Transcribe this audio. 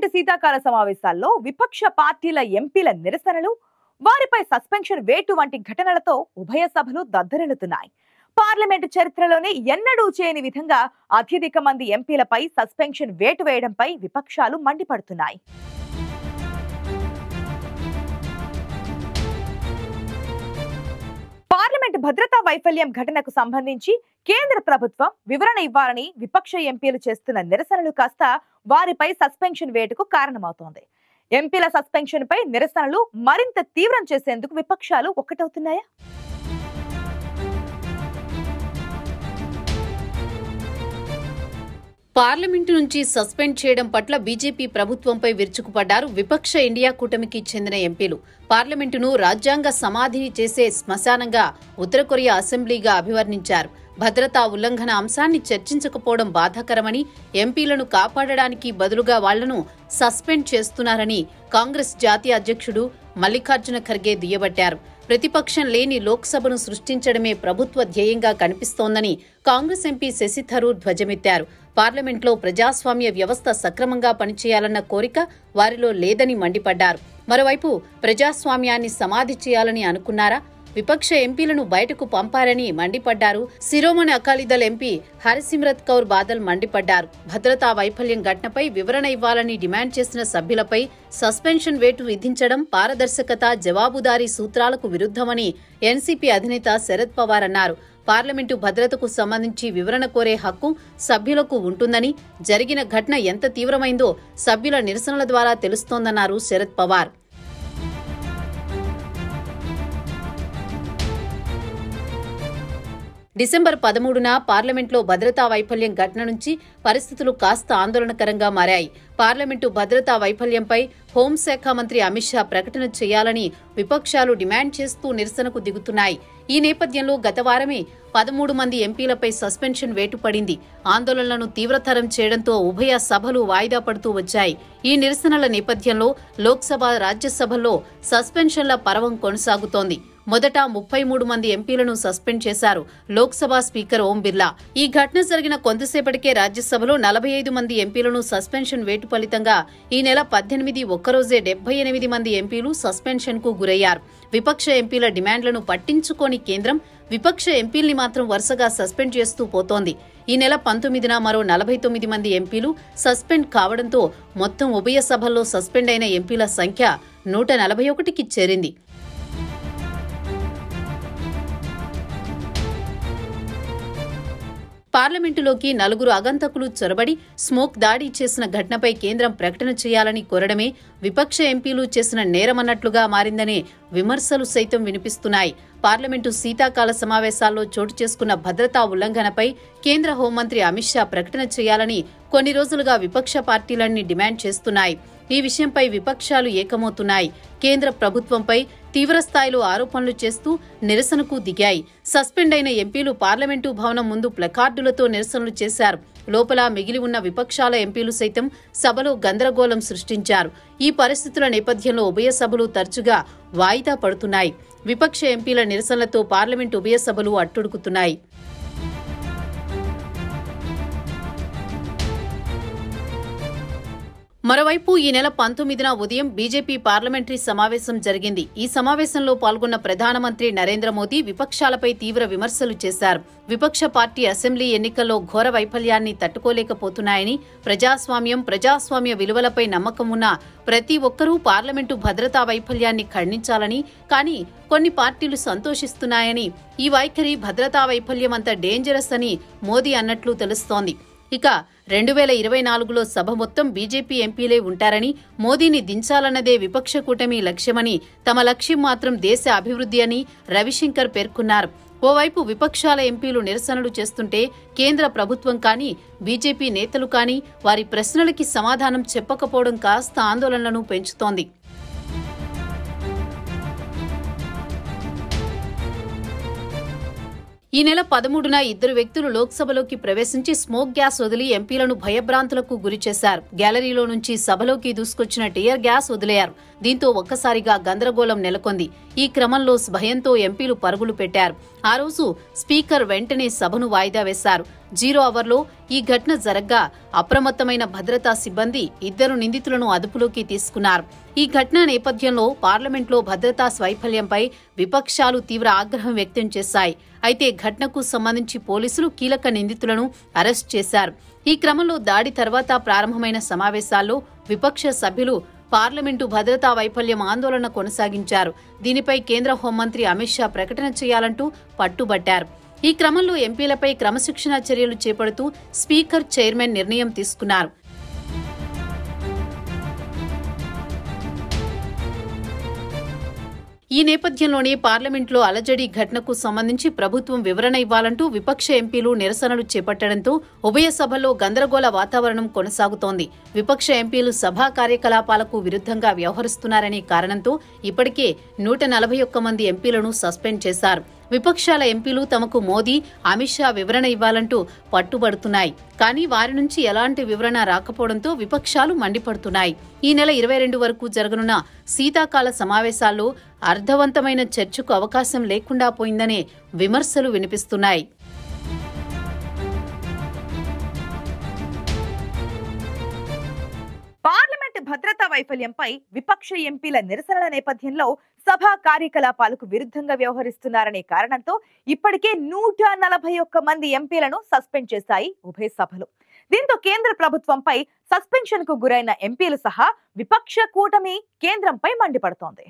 Parliament శీతాకాల సమావేశాల్లో విపక్ష పార్టీల ఎంపీల నిరసనలు, వారిపై సస్పెన్షన్ వేటు వంటి ఘటనలతో ఉభయ సభలు దద్దరిల్లుతున్నాయి. పార్లమెంటు చరిత్రలోనే ఎన్నడూ చేయని విధంగా అత్యధిక మంది ఎంపీలపై సస్పెన్షన్ వేటు వేయడంపై విపక్షాలు మండిపడుతున్నాయి. పార్లమెంటు భద్రతా వైఫల్యం ఘటనకు సంబంధించి కేంద్ర ప్రభుత్వం వివరణ ఇవ్వాలని విపక్ష ఎంపీలు చేస్తున్న నిరసనలు కాస్త వారిపై సస్పెన్షన్ వేటుకు కారణమవుతోంది. ఎంపీల సస్పెన్షన్ పై నిరసనలు మరింత తీవ్రం చేసేందుకు విపక్షాలు ఒక్కటవుతున్నాయా? పార్లమెంటు నుంచి సస్పెండ్ చేయడం పట్ల బీజేపీ ప్రభుత్వంపై విరుచుకుపడ్డారు విపక్ష ఇండియా కూటమికి చెందిన ఎంపీలు. పార్లమెంటును రాజ్యాంగ సమాధిని చేసే శ్మశానంగా ఉత్తర కొరియా అసెంబ్లీగా అభివర్ణించారు. భద్రతా ఉల్లంఘన అంశాన్ని చర్చించకపోవడం బాధాకరమని, ఎంపీలను కాపాడడానికి బదులుగా వాళ్లను సస్పెండ్ చేస్తున్నారని కాంగ్రెస్ జాతీయ అధ్యక్షుడు మల్లికార్జున ఖర్గే దుయ్యబట్టారు. ప్రతిపక్షం లేని లోక్సభను సృష్టించడమే ప్రభుత్వ ధ్యేయంగా కనిపిస్తోందని కాంగ్రెస్ ఎంపీ శశి థరూర్ ధ్వజమెత్తారు. పార్లమెంట్లో ప్రజాస్వామ్య వ్యవస్థ సక్రమంగా పనిచేయాలన్న కోరిక వారిలో లేదని మండిపడ్డారు. మరోవైపు ప్రజాస్వామ్యాన్ని సమాధి చేయాలని అనుకున్నారా? విపక్ష ఎంపీలను బయటకు పంపారని మండిపడ్డారు. శిరోమణి అకాలీదళ్ ఎంపీ హర్సిమ్రత్ కౌర్ బాదల్ మండిపడ్డారు. భద్రతా వైఫల్యం ఘటనపై వివరణ ఇవ్వాలని డిమాండ్ చేసిన సభ్యులపై సస్పెన్షన్ వేటు విధించడం పారదర్శకత, జవాబుదారీ సూత్రాలకు విరుద్ధమని ఎన్సీపీ అధినేత శరద్ పవార్ అన్నారు. పార్లమెంటు భద్రతకు సంబంధించి వివరణ కోరే హక్కు సభ్యులకు ఉంటుందని, జరిగిన ఘటన ఎంత తీవ్రమైందో సభ్యుల నిరసనల ద్వారా తెలుస్తోందన్నారు శరద్ పవార్. డిసెంబర్ 13న పార్లమెంట్లో భద్రతా వైఫల్యం ఘటన నుంచి పరిస్థితులు కాస్త ఆందోళనకరంగా మారాయి. పార్లమెంటు భద్రతా వైఫల్యంపై హోంశాఖ మంత్రి అమిత్ షా ప్రకటన చేయాలని విపక్షాలు డిమాండ్ చేస్తూ నిరసనకు దిగుతున్నాయి. ఈ నేపథ్యంలో గత వారమే 13 మంది ఎంపీలపై సస్పెన్షన్ వేటు పడింది. ఆందోళనలను తీవ్రతరం చేయడంతో ఉభయ సభలు వాయిదా పడుతూ వచ్చాయి. ఈ నిరసనల నేపథ్యంలో లోక్సభ, రాజ్యసభల్లో సస్పెన్షన్ల పర్వం కొనసాగుతోంది. మొదట 33 మంది ఎంపీలను సస్పెండ్ చేశారు లోక్సభ స్పీకర్ ఓం బిర్లా. ఈ ఘటన జరిగిన కొంతసేపటికే రాజ్యసభలో 45 మంది ఎంపీలను సస్పెన్షన్ వేటు ఫలితంగా ఈ నెల 18 ఒక్కరోజే 78 మంది ఎంపీలు సస్పెన్షన్ కు గురయ్యారు. విపక్ష ఎంపీల డిమాండ్లను పట్టించుకోని కేంద్రం విపక్ష ఎంపీల్ని మాత్రం వరుసగా సస్పెండ్ చేస్తూ పోతోంది. ఈ నెల 19న మరో 49 మంది ఎంపీలు సస్పెండ్ కావడంతో మొత్తం ఉభయ సభల్లో సస్పెండ్ అయిన ఎంపీల సంఖ్య 141కి చేరింది. పార్లమెంటులోకి 4 ఆగంతకులు చొరబడి స్మోక్ దాడి చేసిన ఘటనపై కేంద్రం ప్రకటన చేయాలని కోరడమే విపక్ష ఎంపీలు చేసిన నేరమన్నట్లుగా మారిందనే విమర్శలు సైతం వినిపిస్తున్నాయి. పార్లమెంటు శీతాకాల సమావేశాల్లో చోటు చేసుకున్న భద్రతా ఉల్లంఘనపై కేంద్ర హోంమంత్రి అమిత్ షా ప్రకటన చేయాలని కొన్ని రోజులుగా విపక్ష పార్టీలన్నీ డిమాండ్ చేస్తున్నాయి. ఈ విషయంపై విపక్షాలు ఏకమవుతున్నాయి. కేంద్ర ప్రభుత్వంపై తీవ్రస్థాయిలో ఆరోపణలు చేస్తూ నిరసనకు దిగాయి. సస్పెండ్ అయిన ఎంపీలు పార్లమెంటు భవనం ముందు ప్లకార్డులతో నిరసనలు చేశారు. లోపల మిగిలి ఉన్న విపక్షాల ఎంపీలు సైతం సభలో గందరగోళం సృష్టించారు. ఈ పరిస్థితుల నేపథ్యంలో ఉభయ సభలు తరచుగా వాయిదా పడుతున్నాయి. విపక్ష ఎంపీల నిరసనలతో పార్లమెంటు ఉభయ సభలు అట్టుడుకుతున్నాయి. మరోవైపు ఈ నెల 19న ఉదయం బీజేపీ పార్లమెంటరీ సమావేశం జరిగింది. ఈ సమావేశంలో పాల్గొన్న ప్రధానమంత్రి నరేంద్ర మోదీ విపక్షాలపై తీవ్ర విమర్శలు చేశారు. విపక్ష పార్టీ అసెంబ్లీ ఎన్నికల్లో ఘోర వైఫల్యాన్ని తట్టుకోలేకపోతున్నాయని, ప్రజాస్వామ్య విలువలపై నమ్మకం ఉన్న ప్రతి ఒక్కరూ పార్లమెంటు భద్రతా వైఫల్యాన్ని ఖండించాలని, కానీ కొన్ని పార్టీలు సంతోషిస్తున్నాయని, ఈ వైఖరి భద్రతా వైఫల్యం అంత డేంజరస్ అని మోదీ అన్నట్లు తెలుస్తోంది. ఇక 2024లో సభ మొత్తం బీజేపీ ఎంపీలే ఉంటారని, మోదీని దించాలన్నదే విపక్ష కూటమి లక్ష్యమని, తమ లక్ష్యం మాత్రం దేశ అభివృద్ధి అని రవిశంకర్ పేర్కొన్నారు. ఓవైపు విపక్షాల ఎంపీలు నిరసనలు చేస్తుంటే కేంద్ర ప్రభుత్వం కానీ, బీజేపీ నేతలు కానీ వారి ప్రశ్నలకి సమాధానం చెప్పకపోవడం కాస్త ఆందోళనలను పెంచుతోంది. ఈ నెల 13న ఇద్దరు వ్యక్తులు లోక్సభలోకి ప్రవేశించి స్మోక్ గ్యాస్ వదిలి ఎంపీలను భయభ్రాంతులకు గురిచేశారు. గ్యాలరీలో నుంచి సభలోకి దూసుకొచ్చిన టియర్ గ్యాస్ వదిలేయారు. దీంతో ఒక్కసారిగా గందరగోళం నెలకొంది. ఈ క్రమంలో భయంతో ఎంపీలు పరుగులు పెట్టారు. ఆ రోజు స్పీకర్ వెంటనే సభను వాయిదా వేశారు. 0 అవర్లో ఈ ఘటన జరగ్గా అప్రమత్తమైన భద్రతా సిబ్బంది ఇద్దరు నిందితులను అదుపులోకి తీసుకున్నారు. ఈ ఘటన నేపథ్యంలో పార్లమెంట్లో భద్రతా వైఫల్యంపై విపక్షాలు తీవ్ర ఆగ్రహం వ్యక్తం చేశాయి. అయితే ఘటనకు సంబంధించి పోలీసులు కీలక నిందితులను అరెస్ట్ చేశారు. ఈ క్రమంలో దాడి తర్వాత ప్రారంభమైన సమావేశాల్లో విపక్ష సభ్యులు పార్లమెంటు భద్రతా వైఫల్యం ఆందోళన కొనసాగించారు. దీనిపై కేంద్ర హోంమంత్రి అమిత్ షా ప్రకటన చేయాలంటూ పట్టుబట్టారు. ఈ క్రమంలో ఎంపీలపై క్రమశిక్షణా చర్యలు చేపడుతూ స్పీకర్ చైర్మన్ నిర్ణయం తీసుకున్నారు. ఈ నేపథ్యంలోనే పార్లమెంట్లో అలజడి ఘటనకు సంబంధించి ప్రభుత్వం వివరణ ఇవ్వాలంటూ విపక్ష ఎంపీలు నిరసనలు చేపట్టడంతో ఉభయ సభల్లో గందరగోళ వాతావరణం కొనసాగుతోంది. విపక్ష ఎంపీలు సభా కార్యకలాపాలకు విరుద్ధంగా వ్యవహరిస్తున్నారనే కారణంతో ఇప్పటికే 141 మంది ఎంపీలను సస్పెండ్ చేశారు. విపక్షాల ఎంపీలు తమకు మోదీ, అమిత్ షా వివరణ ఇవ్వాలంటూ పట్టుబడుతున్నాయి. కానీ వారి నుంచి ఎలాంటి వివరణ రాకపోవడంతో విపక్షాలు మండిపడుతున్నాయి. ఈ నెల 22 వరకు జరగనున్న శీతాకాల సమావేశాల్లో అర్థవంతమైన చర్చకు అవకాశం లేకుండా పోయిందనే విమర్శలు వినిపిస్తున్నాయి. పార్లమెంట్ భద్రతా వైఫల్యంపై విపక్ష ఎంపీల నిరసనల నేపథ్యంలో సభా కార్యకలాపాలకు విరుద్ధంగా వ్యవహరిస్తున్నారనే కారణంతో ఇప్పటికే 141 మంది ఎంపీలను సస్పెండ్ చేశాయి ఉభయ సభలు. దీంతో కేంద్ర ప్రభుత్వంపై సస్పెన్షన్ కు గురైన ఎంపీలు సహా విపక్ష కూటమి కేంద్రంపై మండిపడుతోంది.